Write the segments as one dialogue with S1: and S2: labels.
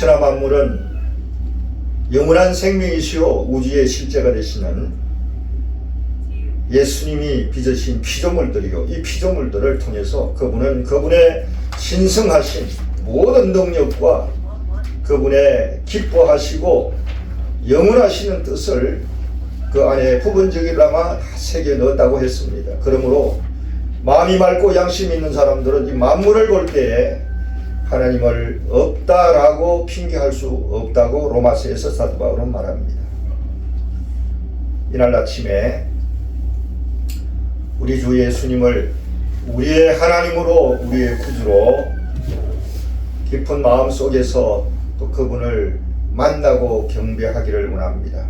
S1: 천하 만물은 영원한 생명이시요 우주의 실제가 되시는 예수님이 빚으신 피조물들이요, 이 피조물들을 통해서 그분은 그분의 신성하신 모든 능력과 그분의 기뻐하시고 영원하시는 뜻을 그 안에 부분적이나마 다 새겨 넣었다고 했습니다. 그러므로 마음이 맑고 양심 있는 사람들은 이 만물을 볼 때에 하나님을 없다라고 핑계할 수 없다고 로마서에서 사도 바울은 말합니다. 이날 아침에 우리 주 예수님을 우리의 하나님으로, 우리의 구주로 깊은 마음 속에서 또 그분을 만나고 경배하기를 원합니다.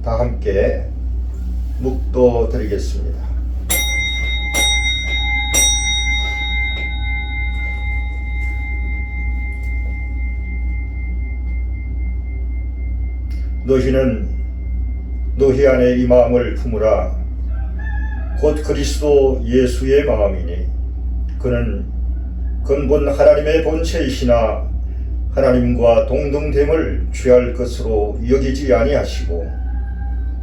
S1: 다 함께 묵도 드리겠습니다. 너희는 너희 안에 이 마음을 품으라. 곧 그리스도 예수의 마음이니 그는 근본 하나님의 본체이시나 하나님과 동등됨을 취할 것으로 여기지 아니하시고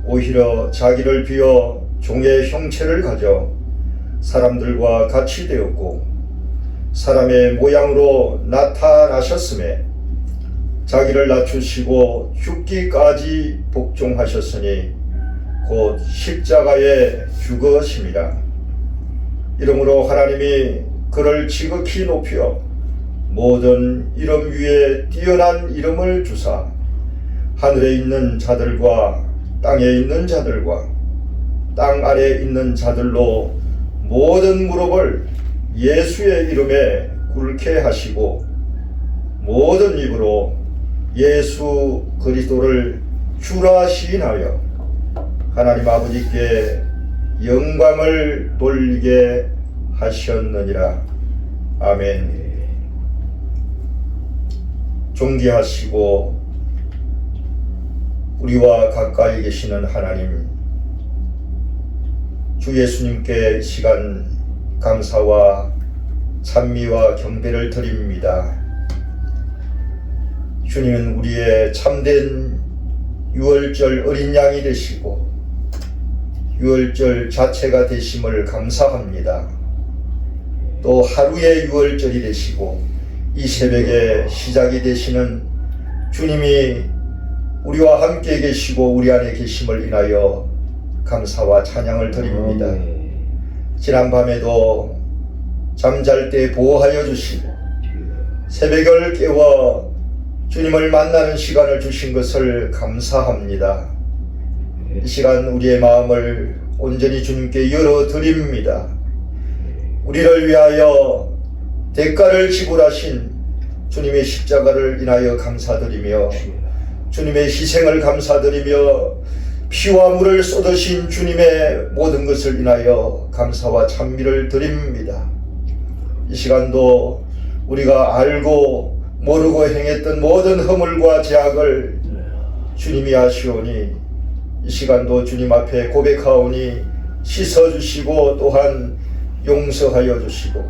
S1: 오히려 자기를 비어 종의 형체를 가져 사람들과 같이 되었고 사람의 모양으로 나타나셨음에 자기를 낮추시고 죽기까지 복종하셨으니 곧 십자가에 죽으심이라. 이러므로 하나님이 그를 지극히 높여 모든 이름 위에 뛰어난 이름을 주사 하늘에 있는 자들과 땅에 있는 자들과 땅 아래에 있는 자들로 모든 무릎을 예수의 이름에 꿇게 하시고 모든 입으로 예수 그리스도를 주라 시인하여 하나님 아버지께 영광을 돌리게 하셨느니라. 아멘. 존귀하시고 우리와 가까이 계시는 하나님, 주 예수님께 시간 감사와 찬미와 경배를 드립니다. 주님은 우리의 참된 유월절 어린 양이 되시고 유월절 자체가 되심을 감사합니다. 또 하루의 유월절이 되시고 이 새벽에 시작이 되시는 주님이 우리와 함께 계시고 우리 안에 계심을 인하여 감사와 찬양을 드립니다. 지난밤에도 잠잘 때 보호하여 주시고 새벽을 깨워 주님을 만나는 시간을 주신 것을 감사합니다. 이 시간 우리의 마음을 온전히 주님께 열어드립니다. 우리를 위하여 대가를 지불하신 주님의 십자가를 인하여 감사드리며 주님의 희생을 감사드리며 피와 물을 쏟으신 주님의 모든 것을 인하여 감사와 찬미를 드립니다. 이 시간도 우리가 알고 모르고 행했던 모든 허물과 죄악을 주님이 아시오니 이 시간도 주님 앞에 고백하오니 씻어주시고 또한 용서하여 주시고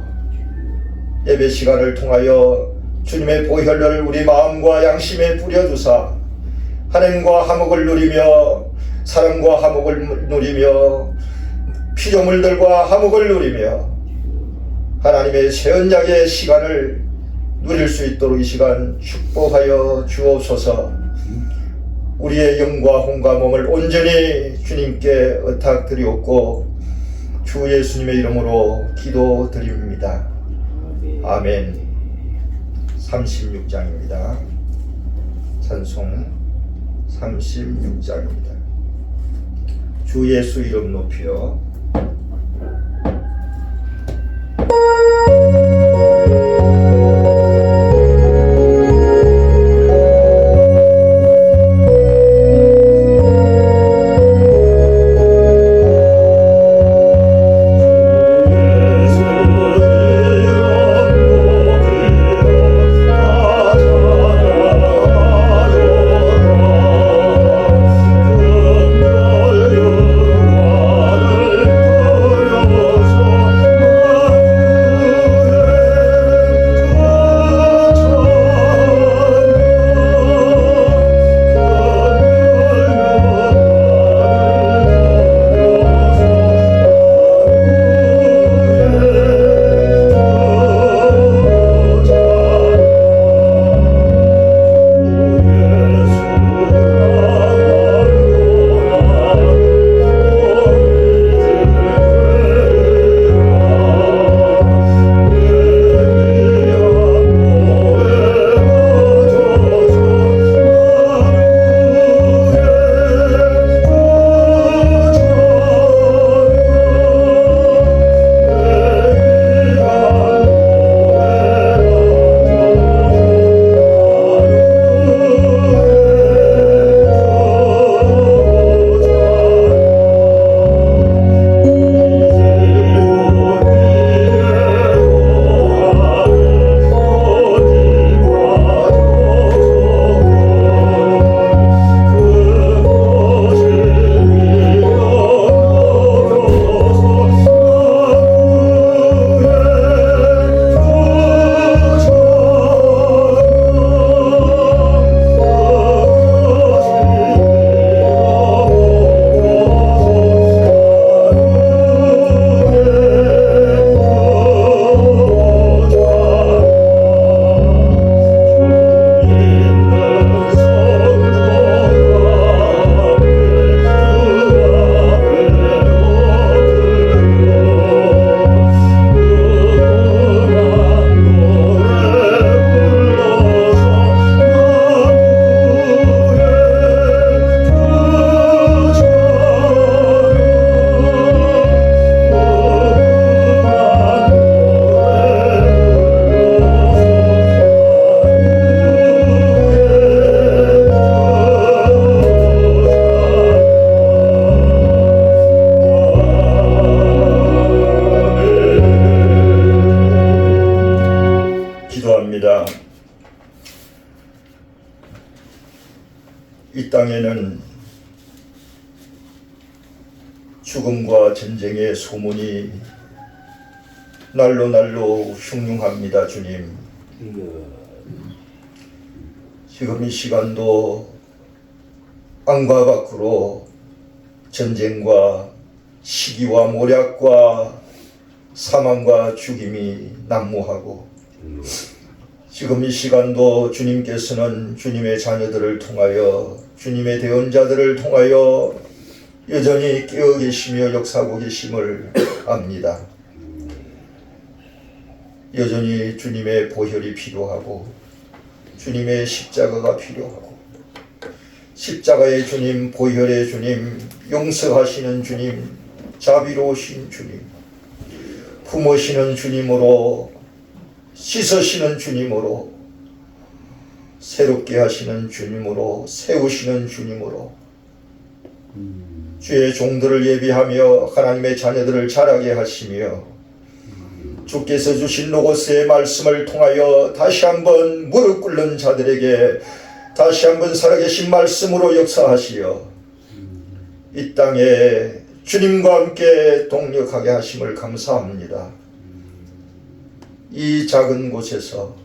S1: 예배 시간을 통하여 주님의 보혈을 우리 마음과 양심에 뿌려주사 하나님과 화목을 누리며 사람과 화목을 누리며 피조물들과 화목을 누리며 하나님의 새 언약의 시간을 누릴 수 있도록 이 시간 축복하여 주옵소서. 우리의 영과 혼과 몸을 온전히 주님께 의탁드리옵고 주 예수님의 이름으로 기도드립니다. 아멘. 36장입니다. 찬송 36장입니다. 주 예수 이름 높여 기도합니다. 이 땅에는 죽음과 전쟁의 소문이 날로 날로 흉흉합니다. 주님, 지금 이 시간도 안과 밖으로 전쟁과 시기와 모략과 사망과 죽임이 난무하고, 지금 이 시간도 주님께서는 주님의 자녀들을 통하여, 주님의 대언자들을 통하여 여전히 깨어 계시며 역사하고 계심을 압니다. 여전히 주님의 보혈이 필요하고 주님의 십자가가 필요하고, 십자가의 주님, 보혈의 주님, 용서하시는 주님, 자비로우신 주님, 품으시는 주님으로, 씻으시는 주님으로, 새롭게 하시는 주님으로, 세우시는 주님으로 주의 종들을 예비하며 하나님의 자녀들을 자라게 하시며, 주께서 주신 로고스의 말씀을 통하여 다시 한번 무릎 꿇는 자들에게 다시 한번 살아계신 말씀으로 역사하시어 이 땅에 주님과 함께 동력하게 하심을 감사합니다. 이 작은 곳에서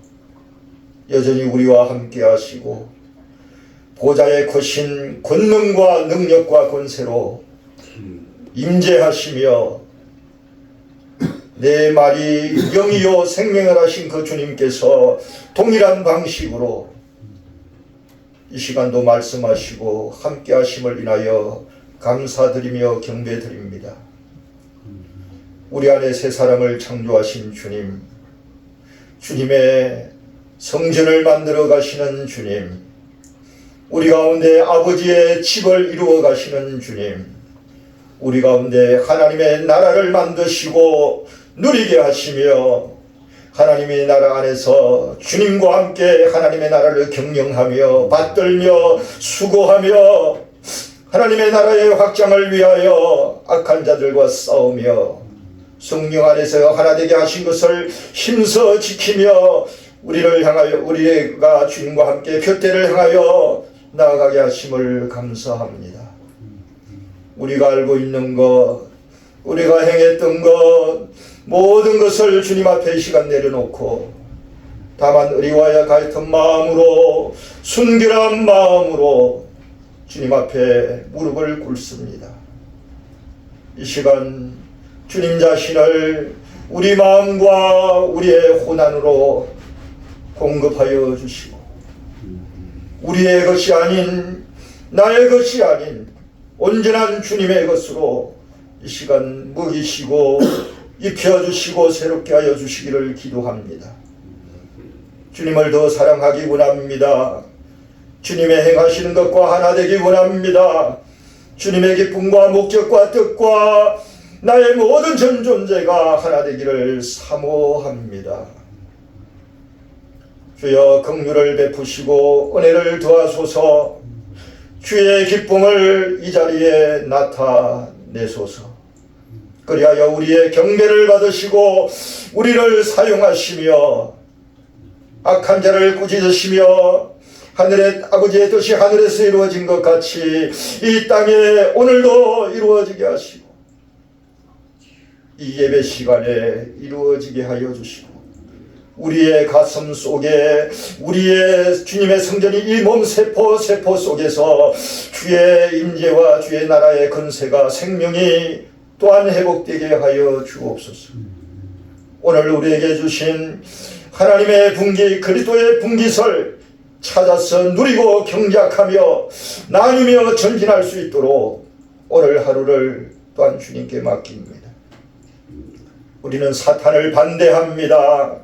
S1: 여전히 우리와 함께 하시고 보좌의 크신 권능과 능력과 권세로 임재하시며, 내 말이 영이요 생명을 하신 그 주님께서 동일한 방식으로 이 시간도 말씀하시고 함께 하심을 인하여 감사드리며 경배드립니다. 우리 안에 새 사람을 창조하신 주님, 주님의 성전을 만들어 가시는 주님, 우리 가운데 아버지의 집을 이루어 가시는 주님, 우리 가운데 하나님의 나라를 만드시고 누리게 하시며, 하나님의 나라 안에서 주님과 함께 하나님의 나라를 경영하며 받들며 수고하며 하나님의 나라의 확장을 위하여 악한 자들과 싸우며 성령 안에서 하나 되게 하신 것을 힘써 지키며 우리를 향하여, 우리가 주님과 함께 곁대를 향하여 나아가게 하심을 감사합니다. 우리가 알고 있는 것, 우리가 행했던 것, 모든 것을 주님 앞에 이 시간 내려놓고 다만 의리와야 같은 마음으로, 순결한 마음으로 주님 앞에 무릎을 꿇습니다. 이 시간 주님 자신을 우리 마음과 우리의 혼안으로 공급하여 주시고, 우리의 것이 아닌, 나의 것이 아닌 온전한 주님의 것으로 이 시간 먹이시고 입혀주시고 새롭게 하여 주시기를 기도합니다. 주님을 더 사랑하기 원합니다. 주님의 행하시는 것과 하나 되기 원합니다. 주님의 기쁨과 목적과 뜻과 나의 모든 전 존재가 하나 되기를 사모합니다. 주여 긍휼을 베푸시고 은혜를 더하소서. 주의 기쁨을 이 자리에 나타내소서. 그리하여 우리의 경배를 받으시고 우리를 사용하시며 악한 자를 꾸짖으시며 하늘의 아버지의 뜻이 하늘에서 이루어진 것 같이 이 땅에 오늘도 이루어지게 하시고 이 예배 시간에 이루어지게 하여 주시고, 우리의 가슴 속에 우리의 주님의 성전이 이 몸 세포 속에서 주의 임재와 주의 나라의 건세가, 생명이 또한 회복되게 하여 주옵소서. 오늘 우리에게 주신 하나님의 분기, 그리스도의 분기설 찾아서 누리고 경작하며 나누며 전진할 수 있도록 오늘 하루를 또한 주님께 맡깁니다. 우리는 사탄을 반대합니다.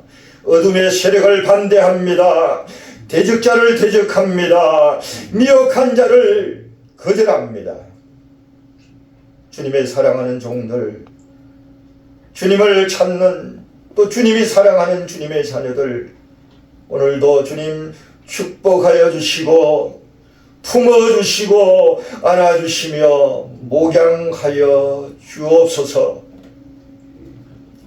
S1: 어둠의 세력을 반대합니다. 대적자를 대적합니다. 미혹한 자를 거절합니다. 주님의 사랑하는 종들, 주님을 찾는, 또 주님이 사랑하는 주님의 자녀들, 오늘도 주님 축복하여 주시고 품어주시고 안아주시며 목양하여 주옵소서.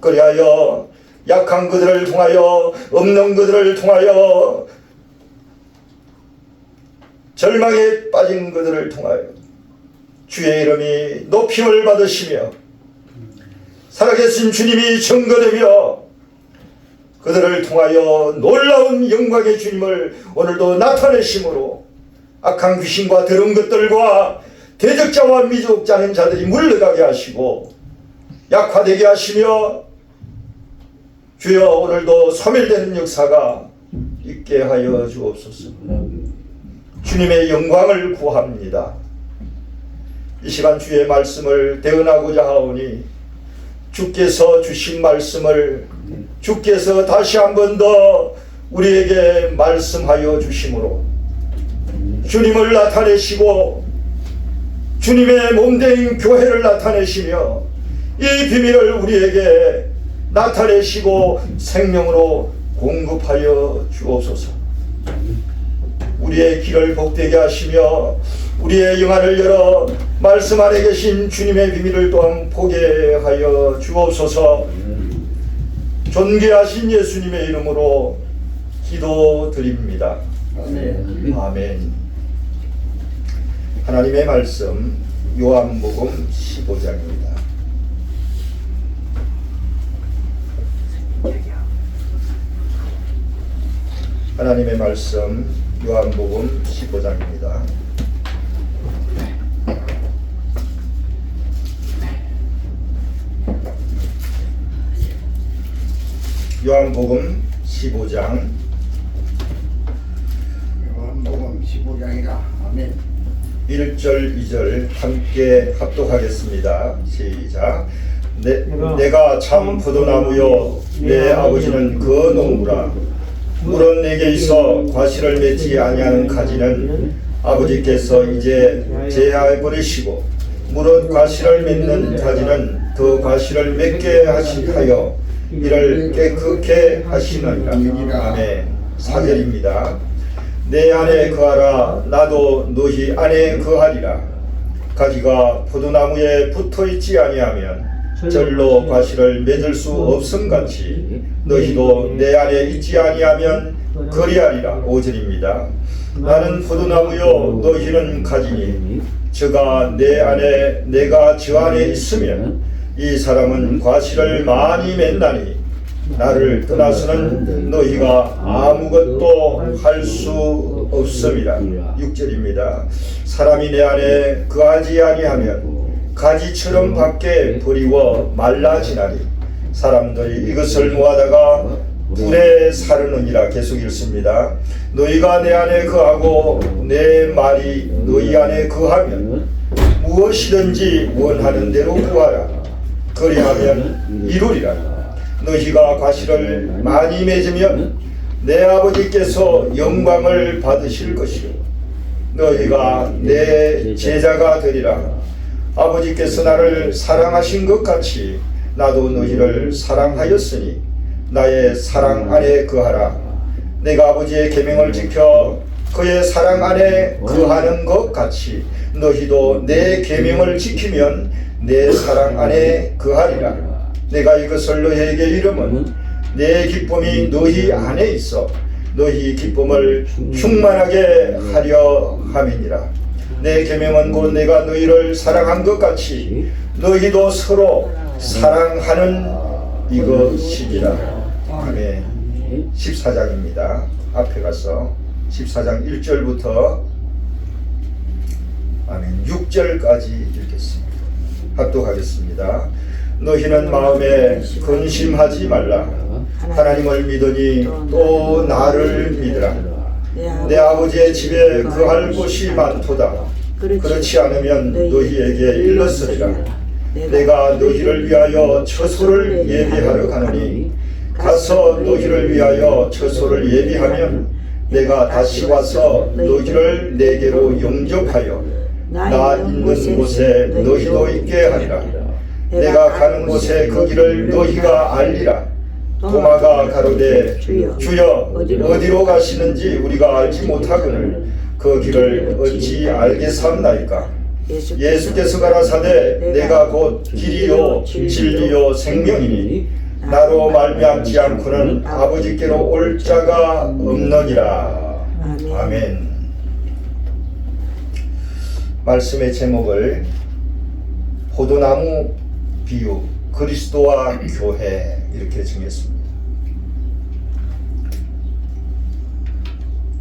S1: 그리하여 약한 그들을 통하여, 없는 그들을 통하여, 절망에 빠진 그들을 통하여 주의 이름이 높임을 받으시며 살아계신 주님이 증거되며 그들을 통하여 놀라운 영광의 주님을 오늘도 나타내심으로 악한 귀신과 더러운 것들과 대적자와 미혹자 하는 자들이 물러가게 하시고 약화되게 하시며 주여 오늘도 소멸되는 역사가 있게 하여 주옵소서. 주님의 영광을 구합니다. 이 시간 주의 말씀을 대언하고자 하오니 주께서 주신 말씀을 주께서 다시 한 번 더 우리에게 말씀하여 주심으로 주님을 나타내시고 주님의 몸된 교회를 나타내시며 이 비밀을 우리에게 나타내시고 생명으로 공급하여 주옵소서. 우리의 길을 복되게 하시며 우리의 영안을 열어 말씀 안에 계신 주님의 비밀을 또한 보게 하여 주옵소서. 존귀하신 예수님의 이름으로 기도드립니다. 아멘. 하나님의 말씀 요한복음 15장입니다. 하나님의 말씀 요한복음 15장입니다. 요한복음 15장.
S2: 요한복음 15장이라. 아멘.
S1: 1절 2절 함께 합독하겠습니다. 시작. 내가 참 포도나무요 내 아버지는 그 농부라. 물은 내게 있어 과실을 맺지 아니하는 가지는 아버지께서 이제 제하여 버리시고 물은 과실을 맺는 가지는 더 과실을 맺게 하여 이를 깨끗게 하시느니라. 아멘. 4절입니다. 내 안에 거하라 나도 너희 안에 거하리라. 가지가 포도나무에 붙어있지 아니하면 절로 과실을 맺을 수 없음같이 너희도 내 안에 있지 아니하면 그리하리라. 5절입니다. 나는 포도나무요 너희는 가지니 저가 내 안에 내가 저 안에 있으면 이 사람은 과실을 많이 맺나니 나를 떠나서는 너희가 아무것도 할 수 없음이라. 6절입니다. 사람이 내 안에 거하지 아니하면 가지처럼 밖에 버리워 말라지나니 사람들이 이것을 모아다가 불에 사르느니라. 계속 읽습니다. 너희가 내 안에 거하고 내 말이 너희 안에 거하면 무엇이든지 원하는 대로 구하라. 그리하면 이루리라. 너희가 과실을 많이 맺으면 내 아버지께서 영광을 받으실 것이요 너희가 내 제자가 되리라. 아버지께서 나를 사랑하신 것 같이 나도 너희를 사랑하였으니 나의 사랑 안에 거하라. 내가 아버지의 계명을 지켜 그의 사랑 안에 거하는 것 같이 너희도 내 계명을 지키면 내 사랑 안에 거하리라. 내가 이것을 너희에게 이름은 내 기쁨이 너희 안에 있어 너희 기쁨을 충만하게 하려 함이니라. 내 계명은 곧 내가 너희를 사랑한 것 같이 너희도 서로 사랑하는 이것이니라. 아멘. 14장입니다. 앞에 가서 14장 1절부터 아멘 6절까지 읽겠습니다. 합독하겠습니다. 너희는 마음에 근심하지 말라. 하나님을 믿으니 또 나를 믿으라. 내 아버지의 집에 거할 곳이 많도다. 그렇지 않으면 너희에게 일렀으리라. 내가 너희를 위하여 처소를 예비하러 가노니 가서 너희를 위하여 처소를 예비하면 내가 다시 와서 너희를 내게로 영접하여 나 있는 곳에 너희도 있게 하리라. 내가 가는 곳에 그 길을 너희가 알리라. 도마가 가로되 주여 어디로 가시는지 우리가 알지 못하거늘 그 길을 어찌 알겠사옵나이까. 예수께서 가라사대 내가 곧 길이요 진리요 생명이니 나로 말미암지 않고는 아버지께로 올 자가 없느니라. 아멘. 말씀의 제목을 포도나무 비유 그리스도와 교회 이렇게 정했습니다.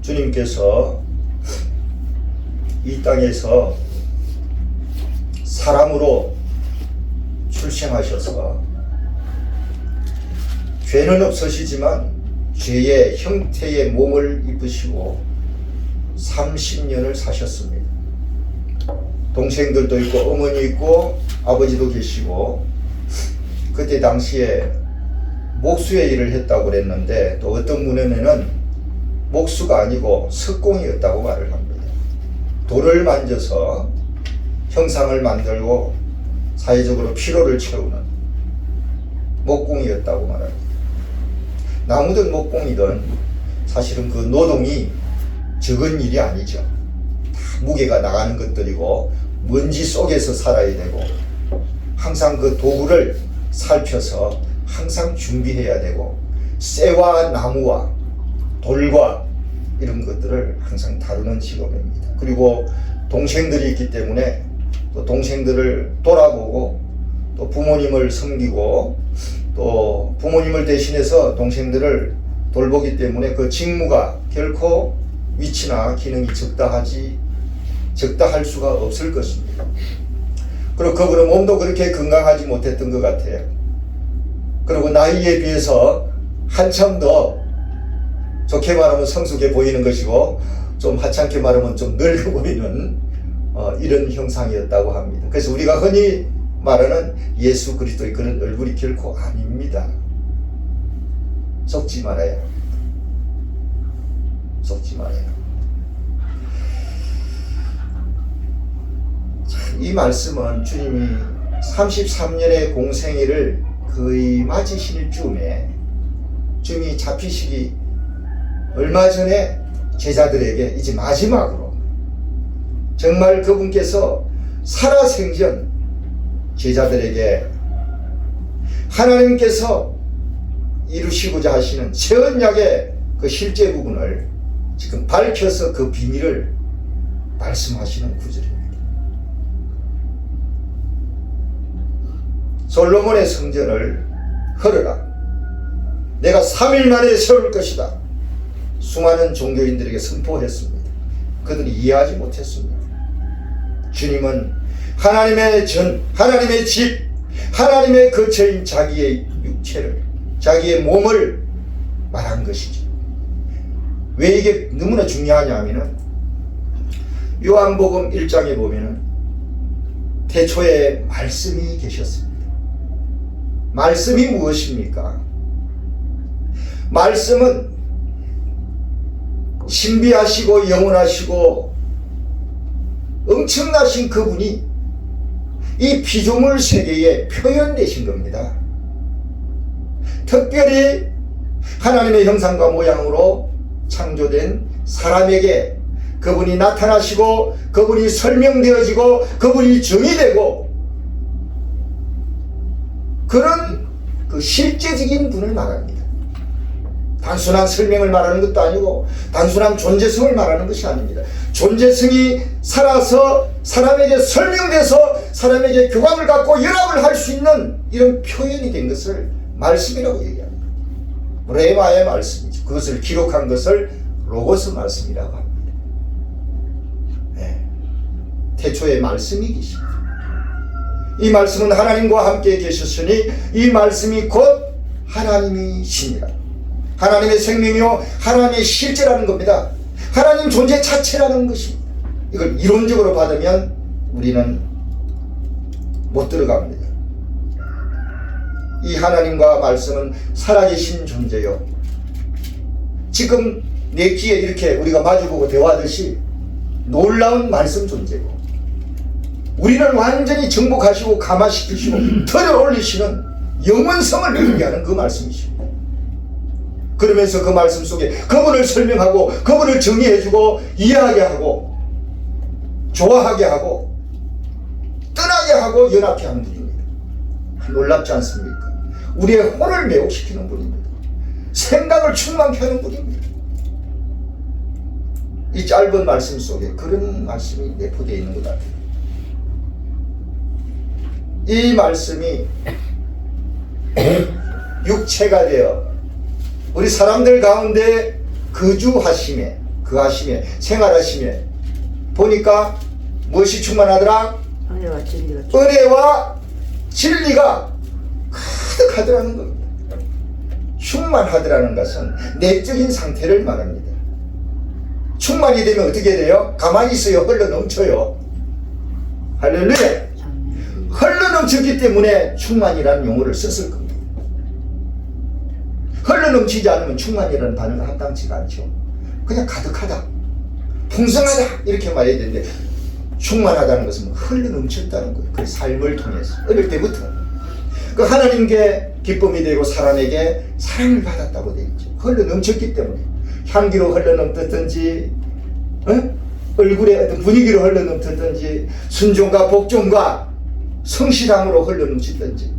S1: 주님께서 이 땅에서 사람으로 출생하셔서 죄는 없으시지만 죄의 형태의 몸을 입으시고 30년을 사셨습니다. 동생들도 있고 어머니 있고 아버지도 계시고 그때 당시에 목수의 일을 했다고 그랬는데 또 어떤 문헌에는 목수가 아니고 석공이었다고 말을 합니다. 돌을 만져서 형상을 만들고 사회적으로 피로를 채우는 목공이었다고 말합니다. 나무든 목공이든 사실은 그 노동이 적은 일이 아니죠. 다 무게가 나가는 것들이고 먼지 속에서 살아야 되고 항상 그 도구를 살펴서 항상 준비해야 되고 쇠와 나무와 돌과 이런 것들을 항상 다루는 직업입니다. 그리고 동생들이 있기 때문에 또 동생들을 돌아보고 또 부모님을 섬기고 또 부모님을 대신해서 동생들을 돌보기 때문에 그 직무가 결코 위치나 기능이 적다 할 수가 없을 것입니다. 그리고 그분은 몸도 그렇게 건강하지 못했던 것 같아요. 그리고 나이에 비해서 한참 더 좋게 말하면 성숙해 보이는 것이고 좀 하찮게 말하면 좀 늙어 보이는 이런 형상이었다고 합니다. 그래서 우리가 흔히 말하는 예수 그리스도의 그런 얼굴이 결코 아닙니다. 속지 말아야 합니다. 속지 말아야 합니다. 이 말씀은 주님이 33년의 공생애를 거의 마치실 즈음에 주님이 잡히시기 얼마 전에 제자들에게 이제 마지막으로 정말 그분께서 살아생전 제자들에게 하나님께서 이루시고자 하시는 새 언약의 그 실제 부분을 지금 밝혀서 그 비밀을 말씀하시는 구절입니다. 솔로몬의 성전을 헐어라. 내가 3일 만에 세울 것이다. 수많은 종교인들에게 선포했습니다. 그들이 이해하지 못했습니다. 주님은 하나님의 하나님의 집, 하나님의 거처인 자기의 육체를, 자기의 몸을 말한 것이죠. 왜 이게 너무나 중요하냐 하면은 요한복음 1장에 보면은 태초에 말씀이 계셨습니다. 말씀이 무엇입니까? 말씀은 신비하시고 영원하시고 엄청나신 그분이 이 피조물 세계에 표현되신 겁니다. 특별히 하나님의 형상과 모양으로 창조된 사람에게 그분이 나타나시고 그분이 설명되어지고 그분이 정의되고 그런 그 실제적인 분을 말합니다. 단순한 설명을 말하는 것도 아니고 단순한 존재성을 말하는 것이 아닙니다. 존재성이 살아서 사람에게 설명돼서 사람에게 교감을 갖고 연합을 할 수 있는 이런 표현이 된 것을 말씀이라고 얘기합니다. 레마의 말씀이죠. 그것을 기록한 것을 로고스 말씀이라고 합니다. 네. 태초에 말씀이 계십니다. 이 말씀은 하나님과 함께 계셨으니 이 말씀이 곧 하나님이시니라. 하나님의 생명이요 하나님의 실제라는 겁니다. 하나님 존재 자체라는 것입니다. 이걸 이론적으로 받으면 우리는 못 들어갑니다. 이 하나님과 말씀은 살아계신 존재요. 지금 내 귀에 이렇게 우리가 마주보고 대화하듯이 놀라운 말씀 존재고 우리를 완전히 정복하시고 감화시키시고 털을 올리시는 영원성을 의미하는 그 말씀이십니다. 그러면서 그 말씀 속에 그분을 설명하고 그분을 정의해주고 이해하게 하고 좋아하게 하고 떠나게 하고 연합케 하는 분입니다. 놀랍지 않습니까? 우리의 혼을 매혹시키는 분입니다. 생각을 충만케 하는 분입니다. 이 짧은 말씀 속에 그런 말씀이 내포되어 있는 것 같아요. 이 말씀이 육체가 되어 우리 사람들 가운데 거주하심에, 생활하심에 보니까 무엇이 충만하더라? 은혜와 진리가 가득하더라는 겁니다. 충만하더라는 것은 내적인 상태를 말합니다. 충만이 되면 어떻게 돼요? 가만히 있어요? 흘러 넘쳐요? 할렐루야! 흘러 넘쳤기 때문에 충만이라는 용어를 썼을 겁니다. 흘러 넘치지 않으면 충만이라는 단어가 합당치가 않죠. 그냥 가득하다, 풍성하다 이렇게 말해야 되는데, 충만하다는 것은 흘러 넘쳤다는 거예요. 그 삶을 통해서 어릴 때부터 그 하나님께 기쁨이 되고 사람에게 사랑을 받았다고 되어 있죠. 흘러 넘쳤기 때문에 향기로 흘러 넘쳤든지, 얼굴에 어떤 분위기로 흘러 넘쳤든지, 순종과 복종과 성실함으로 흘러 넘치든지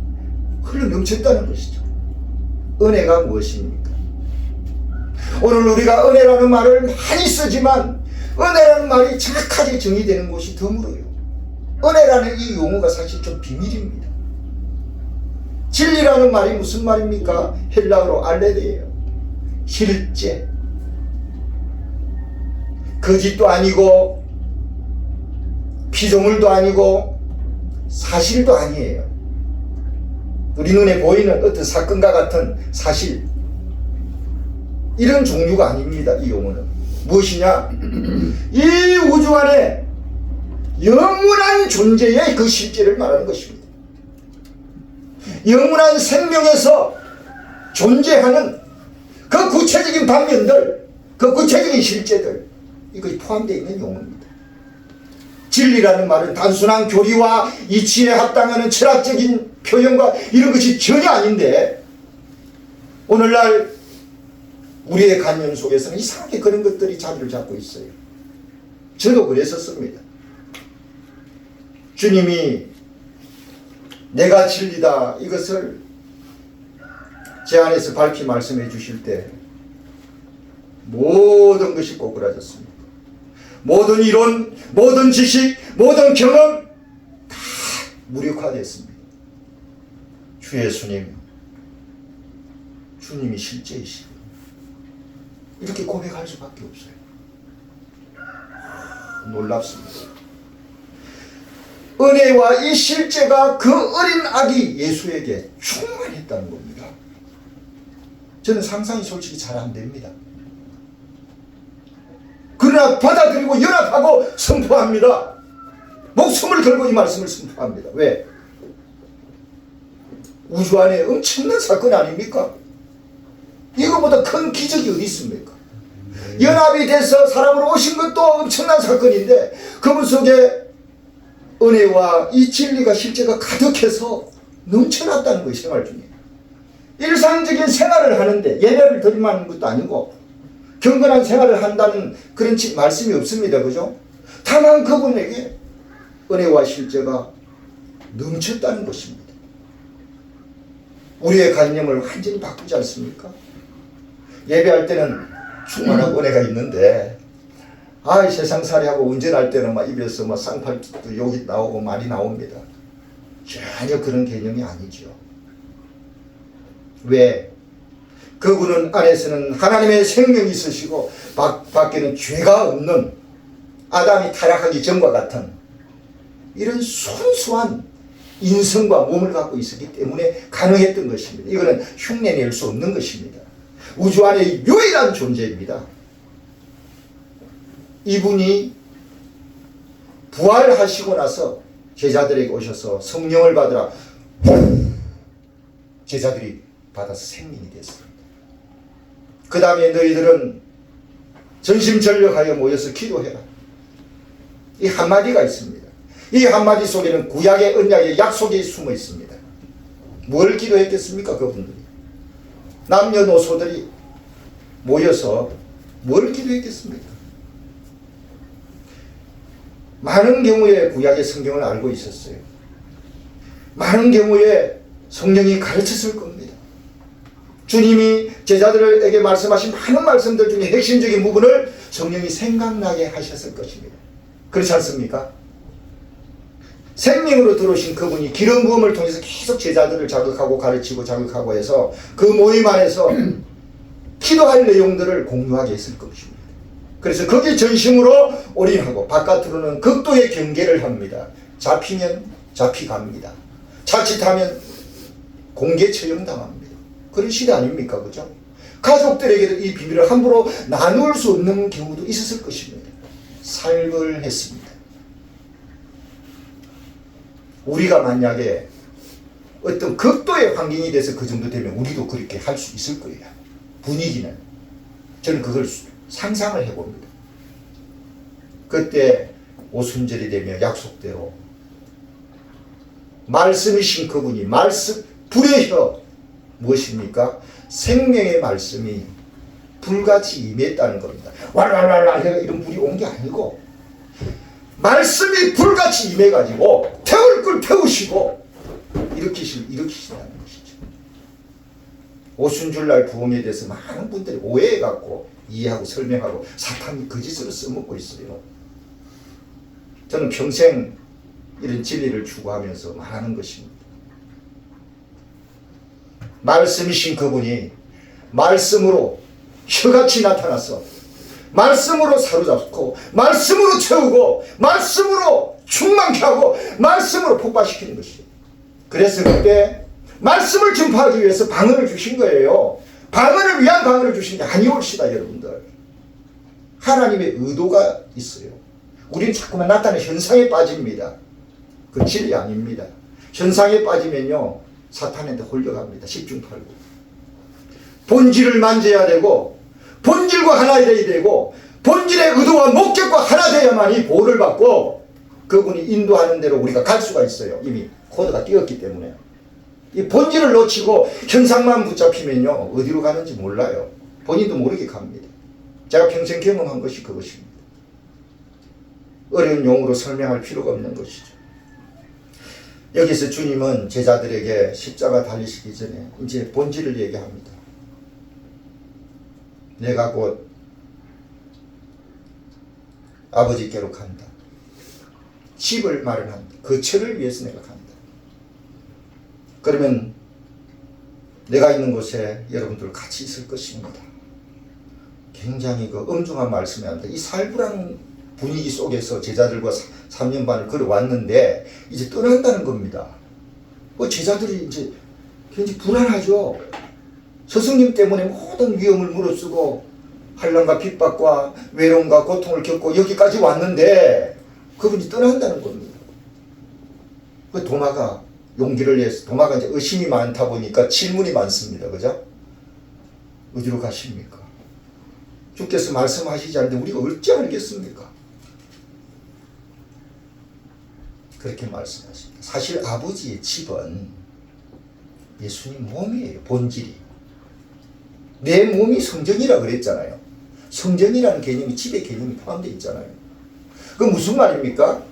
S1: 흘러 넘쳤다는 것이죠. 은혜가 무엇입니까? 오늘 우리가 은혜라는 말을 많이 쓰지만 은혜라는 말이 정확하게 정의되는 곳이 드물어요. 은혜라는 이 용어가 사실 좀 비밀입니다. 진리라는 말이 무슨 말입니까? 헬라어로 알레데예요. 실제, 거짓도 아니고 피조물도 아니고 사실도 아니에요. 우리 눈에 보이는 어떤 사건과 같은 사실, 이런 종류가 아닙니다. 이 용어는 무엇이냐? 이 우주 안에 영원한 존재의 그 실제를 말하는 것입니다. 영원한 생명에서 존재하는 그 구체적인 방면들, 그 구체적인 실제들, 이것이 포함되어 있는 용어입니다. 진리라는 말은 단순한 교리와 이치에 합당하는 철학적인 표현과 이런 것이 전혀 아닌데, 오늘날 우리의 관념 속에서는 이상하게 그런 것들이 자리를 잡고 있어요. 저도 그랬었습니다. 주님이 내가 진리다 이것을 제 안에서 밝히 말씀해 주실 때 모든 것이 꼬꾸라졌습니다. 모든 이론, 모든 지식, 모든 경험 다 무력화됐습니다. 주 예수님, 주님이 실제이시고 이렇게 고백할 수밖에 없어요. 놀랍습니다. 은혜와 이 실제가 그 어린 아기 예수에게 충만했다는 겁니다. 저는 상상이 솔직히 잘 안 됩니다. 그러나 받아들이고 연합하고 선포합니다. 목숨을 걸고 이 말씀을 선포합니다. 왜? 우주 안에 엄청난 사건 아닙니까? 이거보다 큰 기적이 어디 있습니까? 연합이 돼서 사람으로 오신 것도 엄청난 사건인데, 그분 속에 은혜와 이 진리가 실제가 가득해서 넘쳐났다는 거예요. 생활 중에 일상적인 생활을 하는데 예배를 드리는 것도 아니고 경건한 생활을 한다는 그런 말씀이 없습니다. 그죠? 다만 그분에게 은혜와 실제가 넘쳤다는 것입니다. 우리의 관념을 완전히 바꾸지 않습니까? 예배할 때는 충만한 은혜가 있는데, 이 세상살이하고 운전할 때는 막 입에서 막 쌍팔도 욕이 나오고 말이 나옵니다. 전혀 그런 개념이 아니죠. 왜? 그분은 안에서는 하나님의 생명이 있으시고 밖에는 죄가 없는, 아담이 타락하기 전과 같은 이런 순수한 인성과 몸을 갖고 있었기 때문에 가능했던 것입니다. 이거는 흉내낼 수 없는 것입니다. 우주 안에 유일한 존재입니다. 이분이 부활하시고 나서 제자들에게 오셔서 성령을 받으라. 제자들이 받아서 생명이 됐습니다. 그 다음에 너희들은 전심전력하여 모여서 기도해라. 이 한마디가 있습니다. 이 한마디 속에는 구약의 언약의 약속이 숨어 있습니다. 뭘 기도했겠습니까? 그분들이 남녀노소들이 모여서 뭘 기도했겠습니까? 많은 경우에 구약의 성경을 알고 있었어요. 많은 경우에 성령이 가르쳤을 겁니다. 주님이 제자들에게 말씀하신 많은 말씀들 중에 핵심적인 부분을 성령이 생각나게 하셨을 것입니다. 그렇지 않습니까? 생명으로 들어오신 그분이 기름 부음을 통해서 계속 제자들을 자극하고 가르치고 자극하고 해서 그 모임 안에서 기도할 내용들을 공유하게 했을 것입니다. 그래서 거기에 전심으로 올인하고 바깥으로는 극도의 경계를 합니다. 잡히면 잡히갑니다. 자칫하면 공개 처형당합니다. 그런 시대 아닙니까? 그죠? 가족들에게도 이 비밀을 함부로 나눌 수 없는 경우도 있었을 것입니다. 살벌했습니다. 우리가 만약에 어떤 극도의 환경이 돼서 그 정도 되면 우리도 그렇게 할 수 있을 거예요. 분위기는. 저는 그걸 상상을 해봅니다. 그때 오순절이 되면 약속대로 말씀이신 그분이 불의 혀 무엇입니까? 생명의 말씀이 불같이 임했다는 겁니다. 왈왈왈왈 해가 이런 불이 온 게 아니고 말씀이 불같이 임해가지고 태울 걸 태우시고 일으키신다는 것이죠. 오순절날 부흥에 대해서 많은 분들이 오해해갖고 이해하고 설명하고 사탄이 그 짓으로 써먹고 있어요. 저는 평생 이런 진리를 추구하면서 말하는 것입니다. 말씀이신 그분이 말씀으로 혀같이 나타나서 말씀으로 사로잡고 말씀으로 채우고 말씀으로 충만케 하고 말씀으로 폭발시키는 것이에요. 그래서 그때 말씀을 전파하기 위해서 방언을 주신 거예요. 방언을 위한 방언을 주신 게 아니올시다 여러분들. 하나님의 의도가 있어요. 우리는 자꾸만 나타나는 현상에 빠집니다. 그 진리 아닙니다. 현상에 빠지면요 사탄한테 홀려갑니다. 10중8구. 본질을 만져야 되고 본질과 하나 되어야 되고 본질의 의도와 목적과 하나 되어야만이 보호를 받고 그분이 인도하는 대로 우리가 갈 수가 있어요. 이미 코드가 띄었기 때문에. 이 본질을 놓치고 현상만 붙잡히면요 어디로 가는지 몰라요. 본인도 모르게 갑니다. 제가 평생 경험한 것이 그것입니다. 어려운 용어로 설명할 필요가 없는 것이죠. 여기서 주님은 제자들에게 십자가 달리시기 전에 이제 본질을 얘기합니다. 내가 곧 아버지께로 간다. 집을 마련한다. 그 처를 위해서 내가 간다. 그러면 내가 있는 곳에 여러분들 같이 있을 것입니다. 굉장히 그 엄중한 말씀이 합니다. 이 살벌한 분위기 속에서 제자들과 3년 반을 걸어왔는데 이제 떠난다는 겁니다. 제자들이 이제 굉장히 불안하죠. 스승님 때문에 모든 위험을 무릅쓰고 환난과 핍박과 외로움과 고통을 겪고 여기까지 왔는데 그분이 떠난다는 겁니다. 도마가 용기를 내서 도마가 이제 의심이 많다 보니까 질문이 많습니다. 그죠? 어디로 가십니까? 주께서 말씀하시지 않는데 우리가 어찌 알겠습니까? 그렇게 말씀하십니다. 사실 아버지의 집은 예수님 몸이에요. 본질이. 내 몸이 성전이라 그랬잖아요. 성전이라는 개념이 집의 개념이 포함되어 있잖아요. 그건 무슨 말입니까?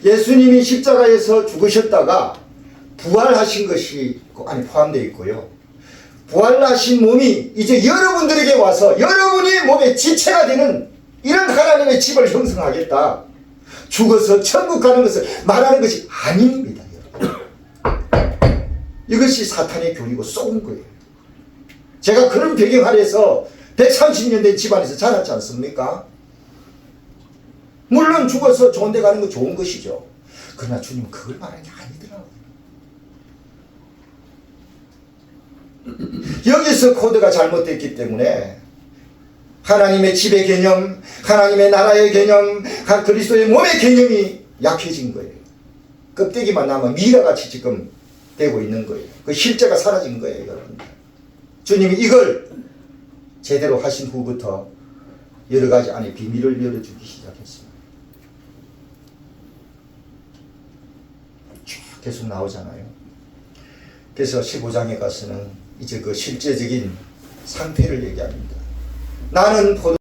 S1: 예수님이 십자가에서 죽으셨다가 부활하신 것이 그 안에 포함되어 있고요. 부활하신 몸이 이제 여러분들에게 와서 여러분이 몸의 지체가 되는 이런 하나님의 집을 형성하겠다. 죽어서 천국 가는 것을 말하는 것이 아닙니다. 여러분. 이것이 사탄의 교리고 쏘은 거예요. 제가 그런 배경 아래서 130년 된 집안에서 자랐지 않습니까? 물론 죽어서 좋은 데 가는 건 좋은 것이죠. 그러나 주님은 그걸 말하는 게 아니더라고요. 여기서 코드가 잘못됐기 때문에 하나님의 집의 개념, 하나님의 나라의 개념, 그리스도의 몸의 개념이 약해진 거예요. 껍데기만 남아 미라같이 지금 되고 있는 거예요. 그 실제가 사라진 거예요, 여러분. 주님이 이걸 제대로 하신 후부터 여러 가지 안에 비밀을 열어주기 시작했습니다. 쭉 계속 나오잖아요. 그래서 15장에 가서는 이제 그 실제적인 상태를 얘기합니다. 나는 포도